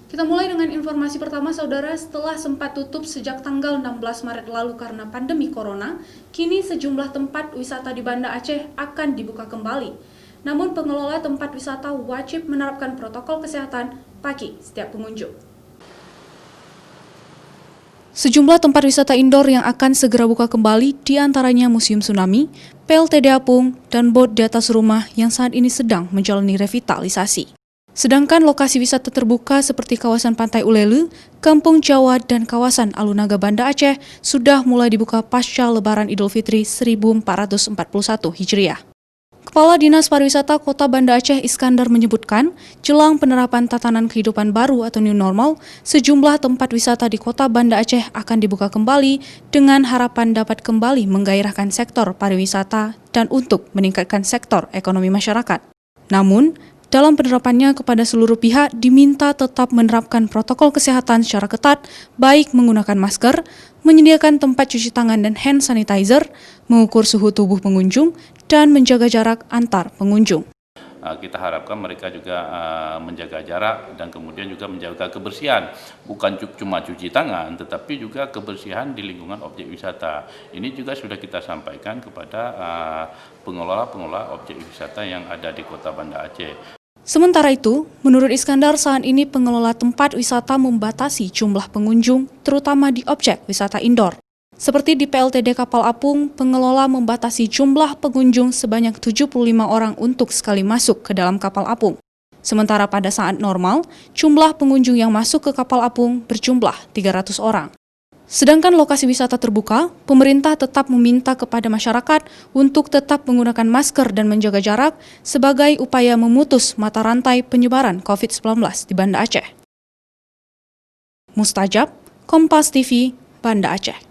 Kita mulai dengan informasi pertama, Saudara. Setelah sempat tutup sejak tanggal 16 Maret lalu karena pandemi corona, kini sejumlah tempat wisata di Banda Aceh akan dibuka kembali. Namun pengelola tempat wisata wajib menerapkan protokol kesehatan bagi setiap pengunjung. Sejumlah tempat wisata indoor yang akan segera buka kembali diantaranya Museum Tsunami, PLTD Apung, dan bot di atas rumah yang saat ini sedang menjalani revitalisasi. Sedangkan lokasi wisata terbuka seperti kawasan Pantai Ulele, Kampung Jawa, dan kawasan Alunaga Banda Aceh sudah mulai dibuka pasca Lebaran Idul Fitri 1441 Hijriah. Kepala Dinas Pariwisata Kota Banda Aceh Iskandar menyebutkan, jelang penerapan tatanan kehidupan baru atau new normal, sejumlah tempat wisata di Kota Banda Aceh akan dibuka kembali dengan harapan dapat kembali menggairahkan sektor pariwisata dan untuk meningkatkan sektor ekonomi masyarakat. Namun, dalam penerapannya kepada seluruh pihak diminta tetap menerapkan protokol kesehatan secara ketat, baik menggunakan masker, menyediakan tempat cuci tangan dan hand sanitizer, mengukur suhu tubuh pengunjung, dan menjaga jarak antar pengunjung. Kita harapkan mereka juga menjaga jarak dan kemudian juga menjaga kebersihan. Bukan cuma cuci tangan, tetapi juga kebersihan di lingkungan objek wisata. Ini juga sudah kita sampaikan kepada pengelola-pengelola objek wisata yang ada di Kota Banda Aceh. Sementara itu, menurut Iskandar, saat ini pengelola tempat wisata membatasi jumlah pengunjung, terutama di objek wisata indoor. Seperti di PLTD Kapal Apung, pengelola membatasi jumlah pengunjung sebanyak 75 orang untuk sekali masuk ke dalam kapal apung. Sementara pada saat normal, jumlah pengunjung yang masuk ke kapal apung berjumlah 300 orang. Sedangkan lokasi wisata terbuka, pemerintah tetap meminta kepada masyarakat untuk tetap menggunakan masker dan menjaga jarak sebagai upaya memutus mata rantai penyebaran COVID-19 di Banda Aceh. Mustajab, Kompas TV, Banda Aceh.